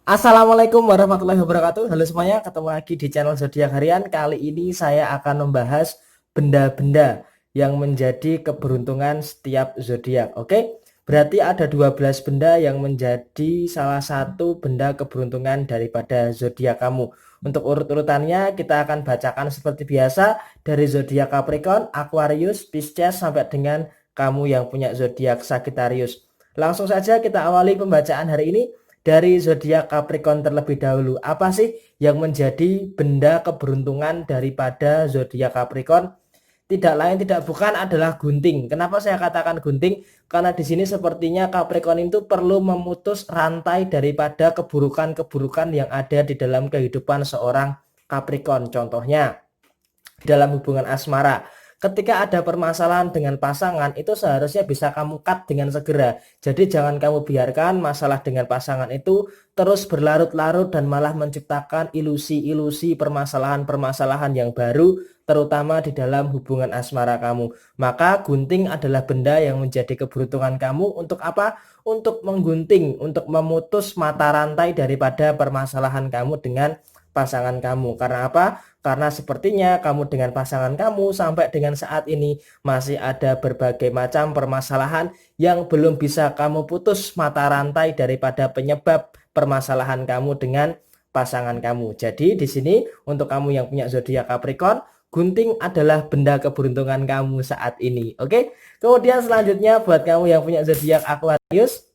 Assalamualaikum warahmatullahi wabarakatuh. Halo semuanya, ketemu lagi di channel Zodiak Harian. Kali ini saya akan membahas benda-benda yang menjadi keberuntungan setiap zodiak. Oke, berarti ada 12 benda yang menjadi salah satu benda keberuntungan daripada zodiak kamu. Untuk urut-urutannya kita akan bacakan seperti biasa dari zodiak Capricorn, Aquarius, Pisces sampai dengan kamu yang punya zodiak Sagittarius. Langsung saja kita awali pembacaan hari ini dari zodiak Capricorn terlebih dahulu. Apa sih yang menjadi benda keberuntungan daripada zodiak Capricorn? Tidak lain tidak bukan adalah gunting. Kenapa saya katakan gunting? Karena di sini sepertinya Capricorn itu perlu memutus rantai daripada keburukan-keburukan yang ada di dalam kehidupan seorang Capricorn. Contohnya dalam hubungan asmara. Ketika ada permasalahan dengan pasangan, itu seharusnya bisa kamu cut dengan segera. Jadi jangan kamu biarkan masalah dengan pasangan itu terus berlarut-larut dan malah menciptakan ilusi-ilusi permasalahan-permasalahan yang baru, terutama di dalam hubungan asmara kamu. Maka gunting adalah benda yang menjadi keberuntungan kamu untuk apa? Untuk menggunting, untuk memutus mata rantai daripada permasalahan kamu dengan pasangan kamu. Karena apa? Karena sepertinya kamu dengan pasangan kamu sampai dengan saat ini masih ada berbagai macam permasalahan yang belum bisa kamu putus mata rantai daripada penyebab permasalahan kamu dengan pasangan kamu. Jadi di sini untuk kamu yang punya zodiak Capricorn, gunting adalah benda keberuntungan kamu saat ini. Oke. Kemudian selanjutnya buat kamu yang punya zodiak Aquarius,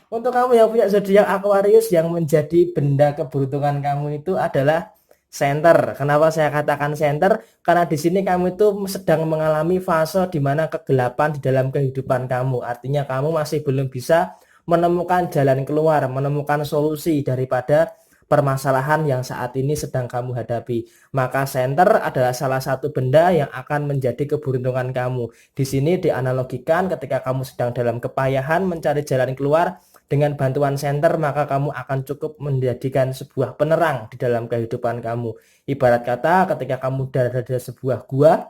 untuk kamu yang punya zodiak Aquarius yang menjadi benda keberuntungan kamu itu adalah center. Kenapa saya katakan center? Karena di sini kamu itu sedang mengalami fase di mana kegelapan di dalam kehidupan kamu. Artinya kamu masih belum bisa menemukan jalan keluar, menemukan solusi daripada permasalahan yang saat ini sedang kamu hadapi. Maka center adalah salah satu benda yang akan menjadi keberuntungan kamu. Di sini dianalogikan ketika kamu sedang dalam kepayahan mencari jalan keluar, dengan bantuan senter maka kamu akan cukup menjadikan sebuah penerang di dalam kehidupan kamu. Ibarat kata ketika kamu berada di sebuah gua,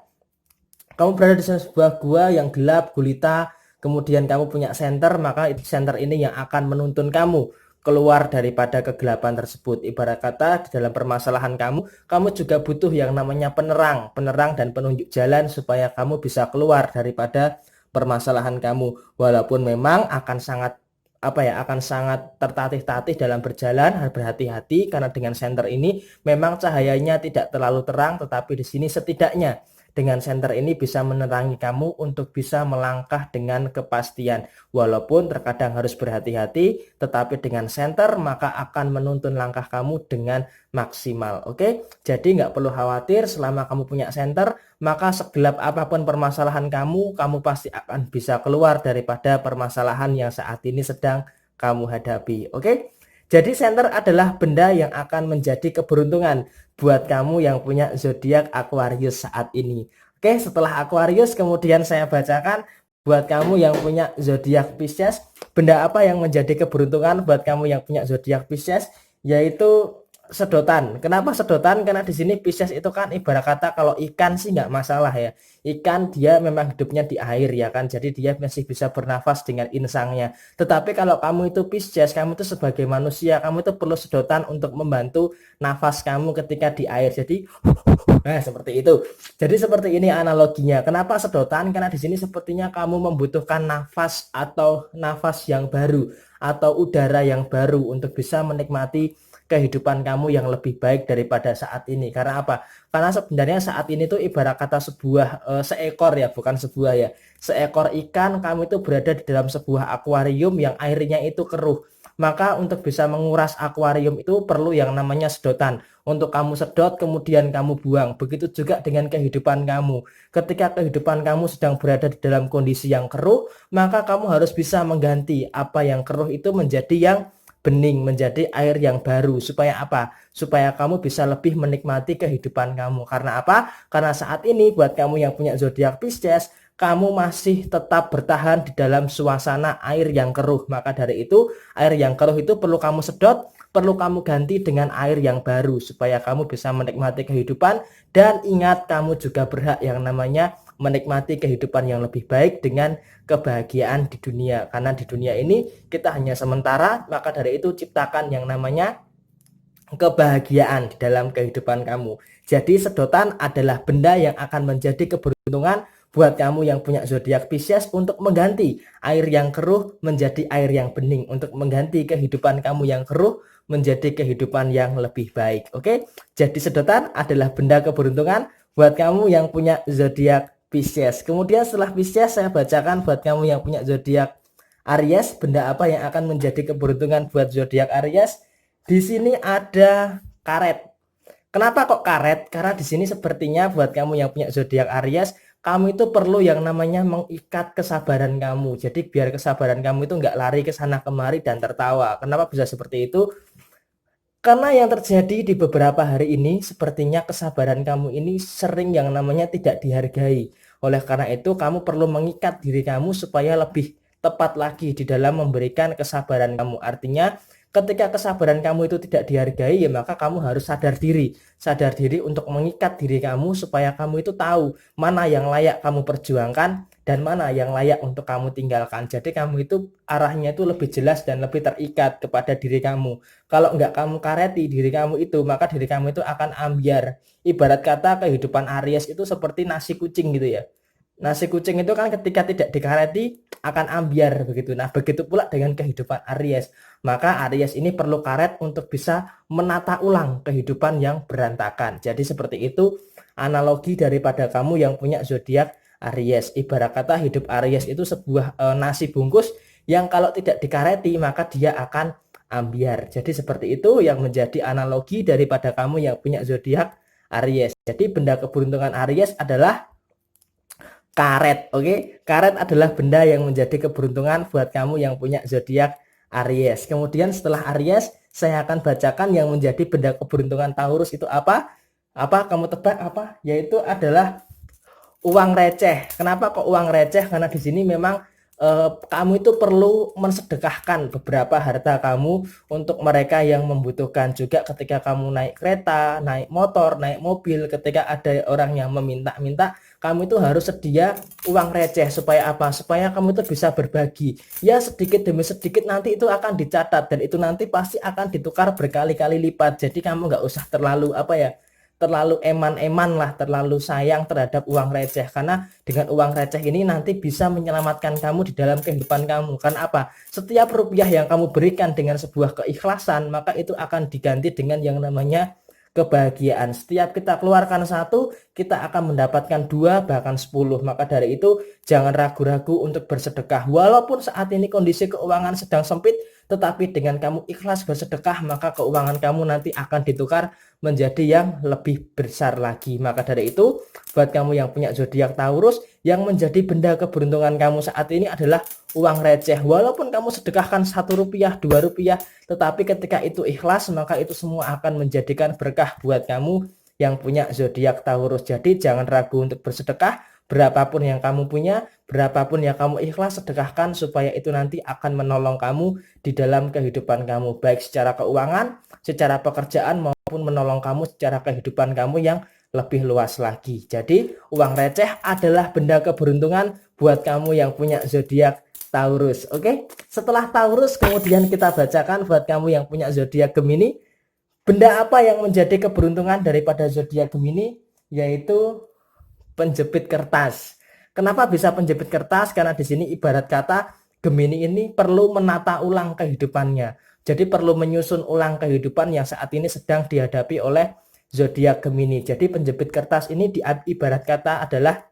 kamu berada di sebuah gua yang gelap gulita, kemudian kamu punya senter, maka senter ini yang akan menuntun kamu keluar daripada kegelapan tersebut. Ibarat kata di dalam permasalahan kamu juga butuh yang namanya penerang dan penunjuk jalan supaya kamu bisa keluar daripada permasalahan kamu. Walaupun memang akan sangat akan sangat tertatih-tatih dalam berjalan, berhati-hati karena dengan senter ini memang cahayanya tidak terlalu terang, tetapi di sini setidaknya dengan senter ini bisa menerangi kamu untuk bisa melangkah dengan kepastian. Walaupun terkadang harus berhati-hati, tetapi dengan senter maka akan menuntun langkah kamu dengan maksimal. Oke, jadi nggak perlu khawatir selama kamu punya senter, maka segelap apapun permasalahan kamu pasti akan bisa keluar daripada permasalahan yang saat ini sedang kamu hadapi. Oke, jadi senter adalah benda yang akan menjadi keberuntungan buat kamu yang punya zodiak Aquarius saat ini. Oke, setelah Aquarius kemudian saya bacakan buat kamu yang punya zodiak Pisces, benda apa yang menjadi keberuntungan buat kamu yang punya zodiak Pisces, yaitu sedotan. Kenapa sedotan? Karena di sini Pisces itu kan ibarat kata kalau ikan sih nggak masalah ya. Ikan dia memang hidupnya di air ya kan. Jadi dia masih bisa bernafas dengan insangnya. Tetapi kalau kamu itu Pisces, kamu itu sebagai manusia, kamu itu perlu sedotan untuk membantu nafas kamu ketika di air. Jadi nah, seperti itu. Jadi seperti ini analoginya. Kenapa sedotan? Karena di sini sepertinya kamu membutuhkan nafas atau nafas yang baru atau udara yang baru untuk bisa menikmati kehidupan kamu yang lebih baik daripada saat ini. Karena apa? Karena sebenarnya saat ini tuh ibarat kata sebuah seekor ya, bukan sebuah ya. Seekor ikan kamu itu berada di dalam sebuah akuarium yang airnya itu keruh. Maka untuk bisa menguras akuarium itu perlu yang namanya sedotan. Untuk kamu sedot kemudian kamu buang. Begitu juga dengan kehidupan kamu. Ketika kehidupan kamu sedang berada di dalam kondisi yang keruh, maka kamu harus bisa mengganti apa yang keruh itu menjadi yang bening, menjadi air yang baru. Supaya apa? Supaya kamu bisa lebih menikmati kehidupan kamu. Karena apa? Karena saat ini buat kamu yang punya zodiak Pisces, kamu masih tetap bertahan di dalam suasana air yang keruh. Maka dari itu air yang keruh itu perlu kamu sedot, perlu kamu ganti dengan air yang baru supaya kamu bisa menikmati kehidupan. Dan ingat, kamu juga berhak yang namanya menikmati kehidupan yang lebih baik dengan kebahagiaan di dunia. Karena di dunia ini kita hanya sementara, maka dari itu ciptakan yang namanya kebahagiaan di dalam kehidupan kamu. Jadi sedotan adalah benda yang akan menjadi keberuntungan buat kamu yang punya zodiak Pisces untuk mengganti air yang keruh menjadi air yang bening, untuk mengganti kehidupan kamu yang keruh menjadi kehidupan yang lebih baik. Oke, jadi sedotan adalah benda keberuntungan buat kamu yang punya zodiak Pisces. Kemudian setelah Pisces saya bacakan buat kamu yang punya zodiak Aries, benda apa yang akan menjadi keberuntungan buat zodiak Aries? Di sini ada karet. Kenapa kok karet? Karena di sini sepertinya buat kamu yang punya zodiak Aries, kamu itu perlu yang namanya mengikat kesabaran kamu. Jadi biar kesabaran kamu itu nggak lari ke sana kemari dan tertawa. Kenapa bisa seperti itu? Karena yang terjadi di beberapa hari ini, sepertinya kesabaran kamu ini sering yang namanya tidak dihargai. Oleh karena itu, kamu perlu mengikat diri kamu supaya lebih tepat lagi di dalam memberikan kesabaran kamu. Artinya, ketika kesabaran kamu itu tidak dihargai, ya maka kamu harus sadar diri. Sadar diri untuk mengikat diri kamu supaya kamu itu tahu mana yang layak kamu perjuangkan dan mana yang layak untuk kamu tinggalkan. Jadi kamu itu arahnya itu lebih jelas dan lebih terikat kepada diri kamu. Kalau nggak kamu kareti diri kamu itu, maka diri kamu itu akan ambiar. Ibarat kata kehidupan Aries itu seperti nasi kucing gitu ya. Nasi kucing itu kan ketika tidak dikareti akan ambiar begitu. Nah, begitu pula dengan kehidupan Aries. Maka Aries ini perlu karet untuk bisa menata ulang kehidupan yang berantakan. Jadi seperti itu analogi daripada kamu yang punya zodiak Aries. Ibarat kata hidup Aries itu sebuah nasi bungkus yang kalau tidak dikareti maka dia akan ambiar. Jadi seperti itu yang menjadi analogi daripada kamu yang punya zodiak Aries. Jadi benda keberuntungan Aries adalah karet. Oke, karet adalah benda yang menjadi keberuntungan buat kamu yang punya zodiak Aries. Kemudian setelah Aries, saya akan bacakan yang menjadi benda keberuntungan Taurus itu apa? Apa kamu tebak apa? Yaitu adalah uang receh. Kenapa kok uang receh? Karena di sini memang kamu itu perlu mensedekahkan beberapa harta kamu untuk mereka yang membutuhkan. Juga ketika kamu naik kereta, naik motor, naik mobil, ketika ada orang yang meminta-minta, kamu itu harus sedia uang receh. Supaya apa? Supaya kamu itu bisa berbagi. Ya sedikit demi sedikit nanti itu akan dicatat dan itu nanti pasti akan ditukar berkali-kali lipat. Jadi kamu nggak usah terlalu apa ya, terlalu eman-eman lah, terlalu sayang terhadap uang receh. Karena dengan uang receh ini nanti bisa menyelamatkan kamu di dalam kehidupan kamu. Karena apa? Setiap rupiah yang kamu berikan dengan sebuah keikhlasan, maka itu akan diganti dengan yang namanya kebahagiaan. Setiap kita keluarkan satu, kita akan mendapatkan dua, bahkan 10. Maka dari itu, jangan ragu-ragu untuk bersedekah. Walaupun saat ini kondisi keuangan sedang sempit, tetapi dengan kamu ikhlas bersedekah, maka keuangan kamu nanti akan ditukar menjadi yang lebih besar lagi. Maka dari itu, buat kamu yang punya zodiak Taurus, yang menjadi benda keberuntungan kamu saat ini adalah uang receh. Walaupun kamu sedekahkan 1 rupiah, 2 rupiah, tetapi ketika itu ikhlas, maka itu semua akan menjadikan berkah buat kamu yang punya zodiak Taurus. Jadi jangan ragu untuk bersedekah. Berapapun yang kamu punya, berapapun yang kamu ikhlas sedekahkan, supaya itu nanti akan menolong kamu di dalam kehidupan kamu, baik secara keuangan, secara pekerjaan, maupun menolong kamu secara kehidupan kamu yang lebih luas lagi. Jadi uang receh adalah benda keberuntungan buat kamu yang punya zodiak Taurus. Oke, setelah Taurus kemudian kita bacakan buat kamu yang punya zodiak Gemini. Benda apa yang menjadi keberuntungan daripada zodiak Gemini? Yaitu penjepit kertas. Kenapa bisa penjepit kertas? Karena di sini ibarat kata Gemini ini perlu menata ulang kehidupannya. Jadi perlu menyusun ulang kehidupan yang saat ini sedang dihadapi oleh zodiak Gemini. Jadi penjepit kertas ini ibarat kata adalah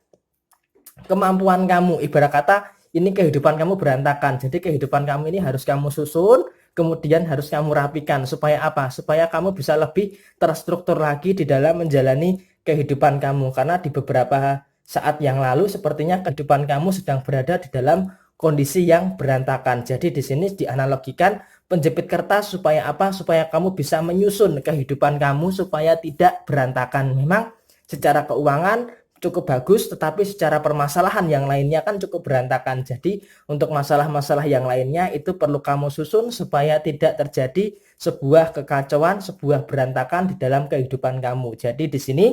kemampuan kamu. Ibarat kata ini kehidupan kamu berantakan. Jadi kehidupan kamu ini harus kamu susun, kemudian harus kamu rapikan. Supaya apa? Supaya kamu bisa lebih terstruktur lagi di dalam menjalani kehidupan kamu. Karena di beberapa saat yang lalu sepertinya kehidupan kamu sedang berada di dalam kondisi yang berantakan. Jadi di sini dianalogikan penjepit kertas supaya apa? Supaya kamu bisa menyusun kehidupan kamu supaya tidak berantakan. Memang secara keuangan cukup bagus, tetapi secara permasalahan yang lainnya kan cukup berantakan. Jadi untuk masalah-masalah yang lainnya itu perlu kamu susun supaya tidak terjadi sebuah kekacauan, sebuah berantakan di dalam kehidupan kamu. Jadi di sini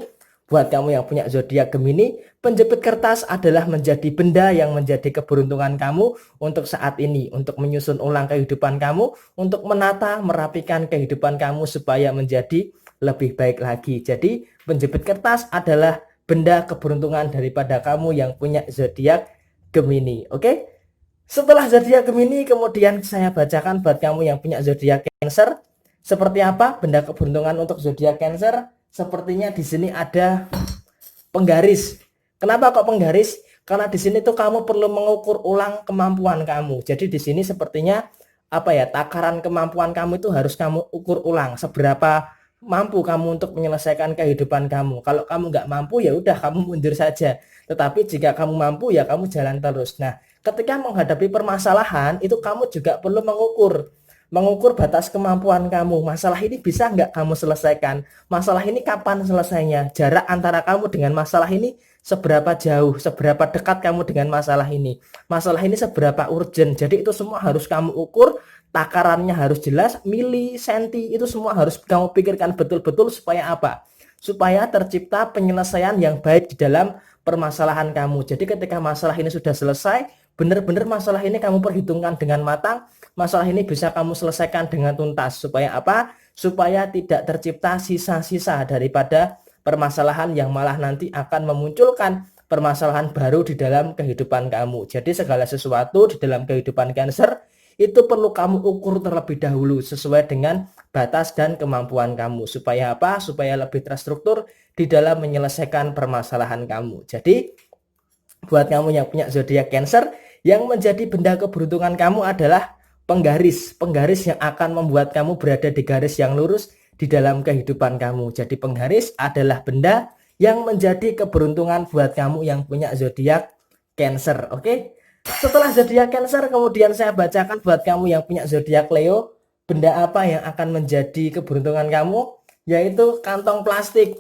Buat kamu yang punya zodiak Gemini, penjepit kertas adalah menjadi benda yang menjadi keberuntungan kamu untuk saat ini, untuk menyusun ulang kehidupan kamu, untuk menata, merapikan kehidupan kamu supaya menjadi lebih baik lagi. Jadi, penjepit kertas adalah benda keberuntungan daripada kamu yang punya zodiak Gemini. Oke? Setelah zodiak Gemini, kemudian saya bacakan buat kamu yang punya zodiak Cancer. Seperti apa benda keberuntungan untuk zodiak Cancer? Sepertinya di sini ada penggaris. Kenapa kok penggaris? Karena di sini tuh kamu perlu mengukur ulang kemampuan kamu. Jadi di sini sepertinya apa ya, takaran kemampuan kamu itu harus kamu ukur ulang. Seberapa mampu kamu untuk menyelesaikan kehidupan kamu. Kalau kamu nggak mampu ya udah kamu mundur saja. Tetapi jika kamu mampu ya kamu jalan terus. Nah, ketika menghadapi permasalahan itu kamu juga perlu mengukur batas kemampuan kamu. Masalah ini bisa nggak kamu selesaikan? Masalah ini kapan selesainya? Jarak antara kamu dengan masalah ini seberapa jauh, seberapa dekat kamu dengan masalah ini? Masalah ini seberapa urgent? Jadi itu semua harus kamu ukur, takarannya harus jelas, mili, senti, itu semua harus kamu pikirkan betul-betul supaya apa? Supaya tercipta penyelesaian yang baik di dalam permasalahan kamu. Jadi ketika masalah ini sudah selesai, benar-benar masalah ini kamu perhitungkan dengan matang, masalah ini bisa kamu selesaikan dengan tuntas. Supaya apa? Supaya tidak tercipta sisa-sisa daripada permasalahan yang malah nanti akan memunculkan permasalahan baru di dalam kehidupan kamu. Jadi segala sesuatu di dalam kehidupan Cancer itu perlu kamu ukur terlebih dahulu sesuai dengan batas dan kemampuan kamu. Supaya apa? Supaya lebih terstruktur di dalam menyelesaikan permasalahan kamu. Jadi buat kamu yang punya zodiak Cancer, yang menjadi benda keberuntungan kamu adalah penggaris. Penggaris yang akan membuat kamu berada di garis yang lurus di dalam kehidupan kamu. Jadi penggaris adalah benda yang menjadi keberuntungan buat kamu yang punya zodiak Cancer. Oke? Setelah zodiak Cancer, kemudian saya bacakan buat kamu yang punya zodiak Leo, benda apa yang akan menjadi keberuntungan kamu? Yaitu kantong plastik.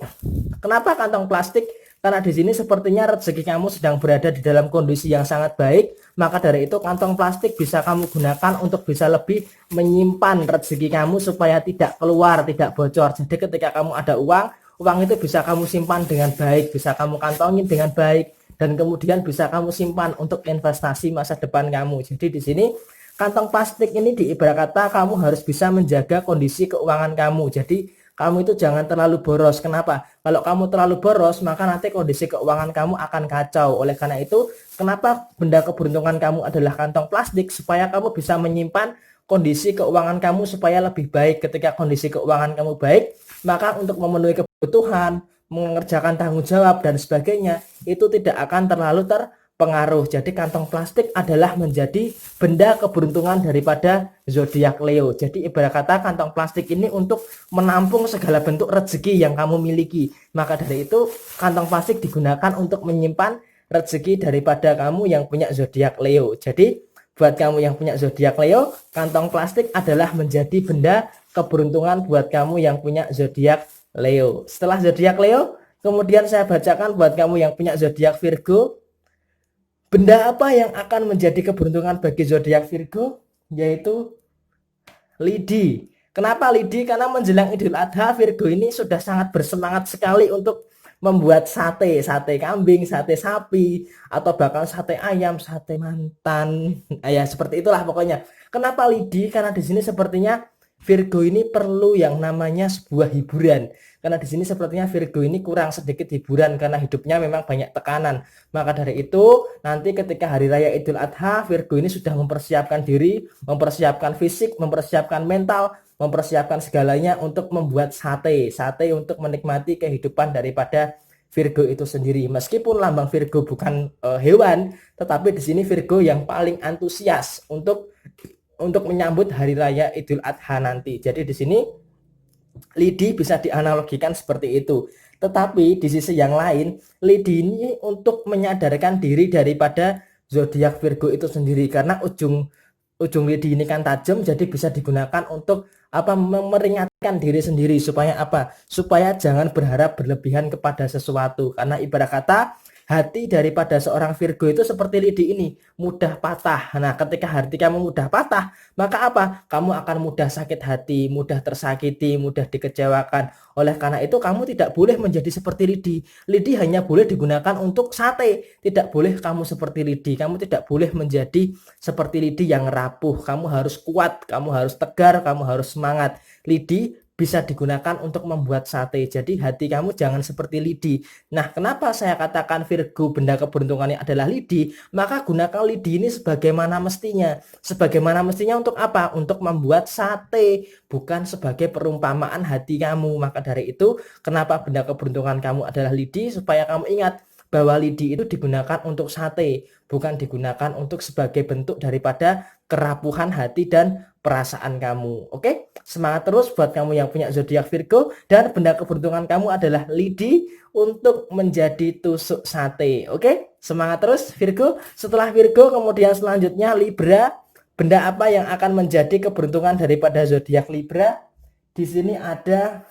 Kenapa kantong plastik? Karena di sini sepertinya rezeki kamu sedang berada di dalam kondisi yang sangat baik, maka dari itu kantong plastik bisa kamu gunakan untuk bisa lebih menyimpan rezeki kamu supaya tidak keluar, tidak bocor. Jadi ketika kamu ada uang, uang itu bisa kamu simpan dengan baik, bisa kamu kantongin dengan baik, dan kemudian bisa kamu simpan untuk investasi masa depan kamu. Jadi di sini kantong plastik ini diibarat kata kamu harus bisa menjaga kondisi keuangan kamu. Jadi kamu itu jangan terlalu boros. Kenapa? Kalau kamu terlalu boros, maka nanti kondisi keuangan kamu akan kacau. Oleh karena itu, kenapa benda keberuntungan kamu adalah kantong plastik? Supaya kamu bisa menyimpan kondisi keuangan kamu supaya lebih baik. Ketika kondisi keuangan kamu baik, maka untuk memenuhi kebutuhan, mengerjakan tanggung jawab, dan sebagainya, itu tidak akan terlalu terpengaruh. Jadi kantong plastik adalah menjadi benda keberuntungan daripada zodiak Leo. Jadi ibarat kata kantong plastik ini untuk menampung segala bentuk rezeki yang kamu miliki. Maka dari itu kantong plastik digunakan untuk menyimpan rezeki daripada kamu yang punya zodiak Leo. Jadi buat kamu yang punya zodiak Leo, kantong plastik adalah menjadi benda keberuntungan buat kamu yang punya zodiak Leo. Setelah zodiak Leo, kemudian saya bacakan buat kamu yang punya zodiak Virgo. Benda apa yang akan menjadi keberuntungan bagi zodiak Virgo? Yaitu lidi. Kenapa lidi? Karena menjelang Idul Adha, Virgo ini sudah sangat bersemangat sekali untuk membuat sate, sate kambing, sate sapi, atau bahkan sate ayam, sate mantan. Ya seperti itulah pokoknya. Kenapa lidi? Karena di sini sepertinya Virgo ini perlu yang namanya sebuah hiburan. Karena di sini sepertinya Virgo ini kurang sedikit hiburan karena hidupnya memang banyak tekanan. Maka dari itu, nanti ketika hari raya Idul Adha, Virgo ini sudah mempersiapkan diri, mempersiapkan fisik, mempersiapkan mental, mempersiapkan segalanya untuk membuat sate. Sate untuk menikmati kehidupan daripada Virgo itu sendiri. Meskipun lambang Virgo bukan hewan, tetapi di sini Virgo yang paling antusias untuk menyambut hari raya Idul Adha nanti. Jadi di sini lidi bisa dianalogikan seperti itu. Tetapi di sisi yang lain, lidi ini untuk menyadarkan diri daripada zodiak Virgo itu sendiri, karena ujung lidi ini kan tajam, jadi bisa digunakan untuk apa, memperingatkan diri sendiri supaya apa? Supaya jangan berharap berlebihan kepada sesuatu. Karena ibarat kata Hati daripada seorang Virgo itu seperti lidi ini, mudah patah. Nah, ketika hati kamu mudah patah, maka apa? Kamu akan mudah sakit hati, mudah tersakiti, mudah dikecewakan. Oleh karena itu, kamu tidak boleh menjadi seperti lidi. Lidi hanya boleh digunakan untuk sate. Tidak boleh kamu seperti lidi. Kamu tidak boleh menjadi seperti lidi yang rapuh. Kamu harus kuat, kamu harus tegar, kamu harus semangat. Lidi bisa digunakan untuk membuat sate. Jadi hati kamu jangan seperti lidi. Nah, kenapa saya katakan Virgo benda keberuntungannya adalah lidi? Maka gunakan lidi ini sebagaimana mestinya. Sebagaimana mestinya untuk apa? Untuk membuat sate, bukan sebagai perumpamaan hati kamu. Maka dari itu, kenapa benda keberuntungan kamu adalah lidi? Supaya kamu ingat bahwa lidi itu digunakan untuk sate, bukan digunakan untuk sebagai bentuk daripada kerapuhan hati dan perasaan kamu. Oke? Semangat terus buat kamu yang punya zodiak Virgo, dan benda keberuntungan kamu adalah lidi untuk menjadi tusuk sate. Oke? Semangat terus Virgo. Setelah Virgo kemudian selanjutnya Libra. Benda apa yang akan menjadi keberuntungan daripada zodiak Libra? Di sini ada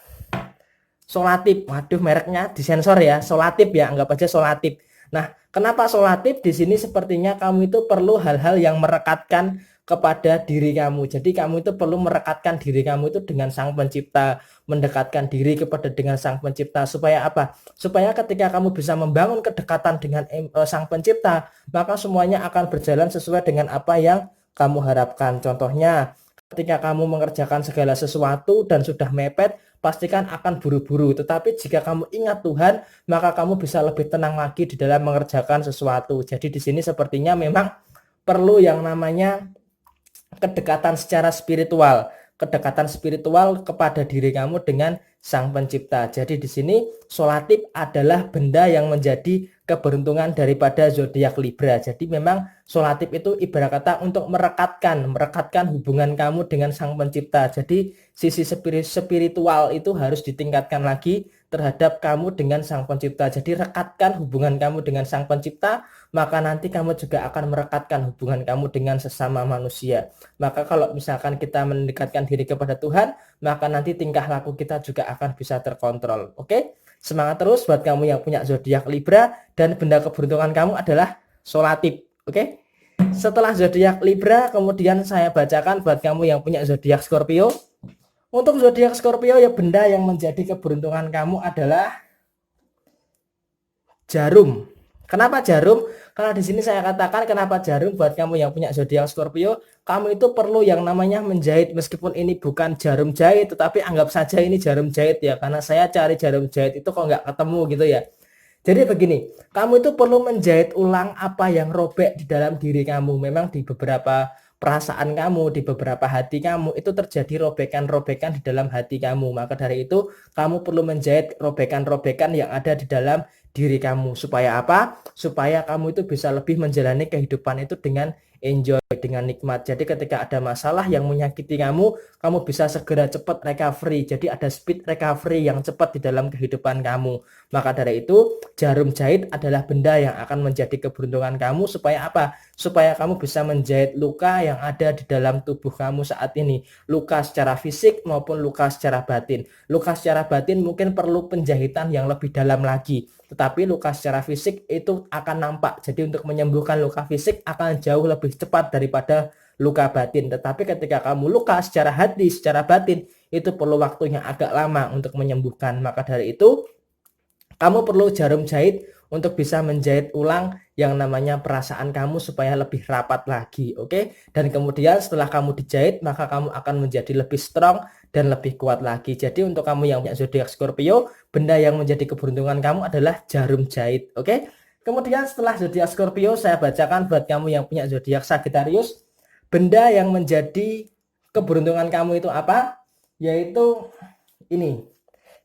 Solatip. Waduh, mereknya disensor ya. Solatip ya, anggap aja Solatip. Nah, kenapa Solatip? Di sini sepertinya kamu itu perlu hal-hal yang merekatkan kepada diri kamu. Jadi kamu itu perlu merekatkan diri kamu itu dengan Sang Pencipta, mendekatkan diri kepada dengan Sang Pencipta supaya apa? Supaya ketika kamu bisa membangun kedekatan dengan Sang Pencipta, maka semuanya akan berjalan sesuai dengan apa yang kamu harapkan. Contohnya, ketika kamu mengerjakan segala sesuatu dan sudah mepet, pastikan akan buru-buru. Tetapi jika kamu ingat Tuhan, maka kamu bisa lebih tenang lagi di dalam mengerjakan sesuatu. Jadi di sini sepertinya memang perlu yang namanya kedekatan secara spiritual, kedekatan spiritual kepada diri kamu dengan Sang Pencipta. Jadi di sini Solatip adalah benda yang menjadi keberuntungan daripada zodiak Libra. Jadi memang Solatip itu ibarat kata untuk merekatkan hubungan kamu dengan Sang Pencipta. Jadi sisi spiritual itu harus ditingkatkan lagi terhadap kamu dengan Sang Pencipta. Jadi rekatkan hubungan kamu dengan Sang Pencipta, maka nanti kamu juga akan merekatkan hubungan kamu dengan sesama manusia. Maka kalau misalkan kita mendekatkan diri kepada Tuhan, maka nanti tingkah laku kita juga akan bisa terkontrol. Oke? Semangat terus buat kamu yang punya zodiak Libra, dan benda keberuntungan kamu adalah Solatip. Oke? Setelah zodiak Libra, kemudian saya bacakan buat kamu yang punya zodiak Scorpio. Untuk zodiak Scorpio ya, benda yang menjadi keberuntungan kamu adalah jarum. Kenapa jarum? Karena di sini saya katakan kenapa jarum buat kamu yang punya zodiak Scorpio, kamu itu perlu yang namanya menjahit, meskipun ini bukan jarum jahit, tetapi anggap saja ini jarum jahit ya, karena saya cari jarum jahit itu kok nggak ketemu gitu ya. Jadi begini, kamu itu perlu menjahit ulang apa yang robek di dalam diri kamu. Memang di beberapa perasaan kamu, di beberapa hati kamu itu terjadi robekan-robekan di dalam hati kamu. Maka dari itu kamu perlu menjahit robekan-robekan yang ada di dalam diri kamu. Supaya apa? Supaya kamu itu bisa lebih menjalani kehidupan itu dengan enjoy, dengan nikmat. Jadi ketika ada masalah yang menyakiti kamu bisa segera cepat recovery. Jadi ada speed recovery yang cepat di dalam kehidupan kamu. Maka dari itu jarum jahit adalah benda yang akan menjadi keberuntungan kamu. Supaya apa? Supaya kamu bisa menjahit luka yang ada di dalam tubuh kamu saat ini. Luka secara fisik maupun luka secara batin. Luka secara batin mungkin perlu penjahitan yang lebih dalam lagi. Tetapi luka secara fisik itu akan nampak. Jadi untuk menyembuhkan luka fisik akan jauh lebih cepat daripada luka batin. Tetapi ketika kamu luka secara hati, secara batin, itu perlu waktunya agak lama untuk menyembuhkan. Maka dari itu kamu perlu jarum jahit untuk bisa menjahit ulang yang namanya perasaan kamu supaya lebih rapat lagi. Oke? Dan kemudian setelah kamu dijahit, maka kamu akan menjadi lebih strong dan lebih kuat lagi. Jadi untuk kamu yang punya zodiak Scorpio, benda yang menjadi keberuntungan kamu adalah jarum jahit. Oke? Kemudian setelah zodiak Scorpio, saya bacakan buat kamu yang punya zodiak Sagittarius. Benda yang menjadi keberuntungan kamu itu apa? Yaitu ini,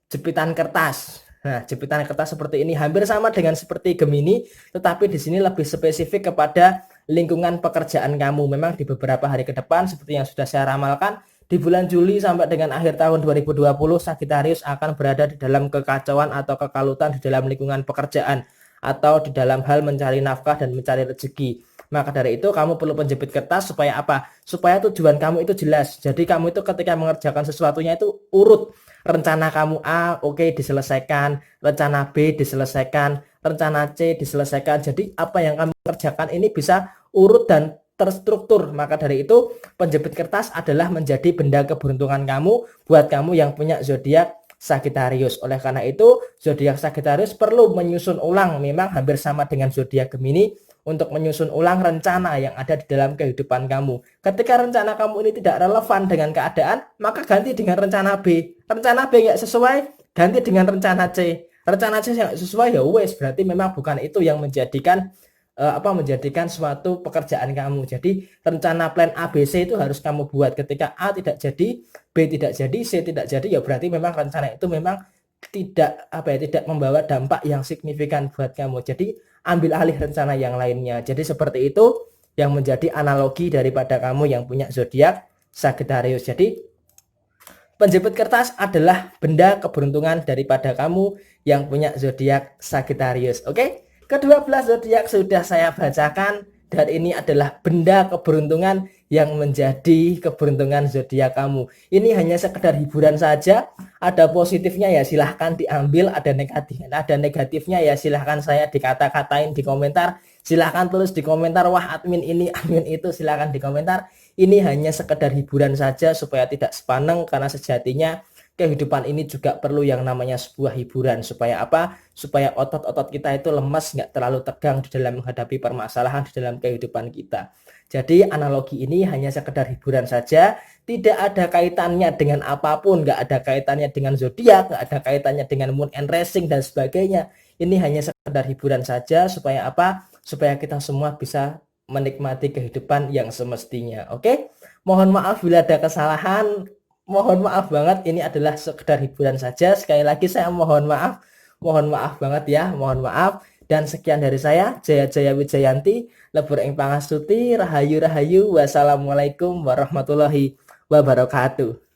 jepitan kertas. Nah, jepitan kertas seperti ini hampir sama dengan seperti Gemini, tetapi di sini lebih spesifik kepada lingkungan pekerjaan kamu. Memang di beberapa hari ke depan seperti yang sudah saya ramalkan, di bulan Juli sampai dengan akhir tahun 2020, Sagittarius akan berada di dalam kekacauan atau kekalutan di dalam lingkungan pekerjaan atau di dalam hal mencari nafkah dan mencari rezeki. Maka dari itu kamu perlu penjepit kertas supaya apa? Supaya tujuan kamu itu jelas. Jadi kamu itu ketika mengerjakan sesuatunya itu urut, rencana kamu A, oke, diselesaikan, rencana B diselesaikan, rencana C diselesaikan. Jadi apa yang kamu kerjakan ini bisa urut dan terstruktur. Maka dari itu penjepit kertas adalah menjadi benda keberuntungan kamu buat kamu yang punya zodiak Sagittarius. Oleh karena itu zodiak Sagittarius perlu menyusun ulang, memang hampir sama dengan zodiak Gemini, untuk menyusun ulang rencana yang ada di dalam kehidupan kamu. Ketika rencana kamu ini tidak relevan dengan keadaan, maka ganti dengan rencana B. Rencana B nggak sesuai, ganti dengan rencana C. Rencana C yang sesuai, ya wes, berarti memang bukan itu yang menjadikan menjadikan suatu pekerjaan kamu. Jadi rencana plan A, B, C itu harus kamu buat. Ketika A tidak jadi, B tidak jadi, C tidak jadi, ya berarti memang rencana itu memang tidak membawa dampak yang signifikan buat kamu. Jadi ambil alih rencana yang lainnya. Jadi seperti itu yang menjadi analogi daripada kamu yang punya zodiak Sagittarius. Jadi penjepit kertas adalah benda keberuntungan daripada kamu yang punya zodiak Sagittarius. Oke? Ke-12 zodiak sudah saya bacakan, dan ini adalah benda keberuntungan yang menjadi keberuntungan zodiak kamu. Ini hanya sekedar hiburan saja. Ada positifnya ya silahkan diambil, ada negatifnya ya silahkan saya dikata-katain di komentar. Silahkan tulis di komentar, wah admin ini, admin itu, silahkan di komentar. Ini hanya sekedar hiburan saja supaya tidak sepaneng, karena sejatinya kehidupan ini juga perlu yang namanya sebuah hiburan. Supaya apa? Supaya otot-otot kita itu lemas, nggak terlalu tegang di dalam menghadapi permasalahan di dalam kehidupan kita. Jadi analogi ini hanya sekedar hiburan saja, tidak ada kaitannya dengan apapun, nggak ada kaitannya dengan zodiak, nggak ada kaitannya dengan moon and rising dan sebagainya. Ini hanya sekedar hiburan saja, supaya apa? Supaya kita semua bisa menikmati kehidupan yang semestinya. Oke? Mohon maaf bila ada kesalahan. Mohon maaf banget, ini adalah sekedar hiburan saja. Sekali lagi saya mohon maaf banget ya, mohon maaf. Dan sekian dari saya, Jaya Jaya Wijayanti, Lebur ing Pangastuti, Rahayu Rahayu, wassalamualaikum warahmatullahi wabarakatuh.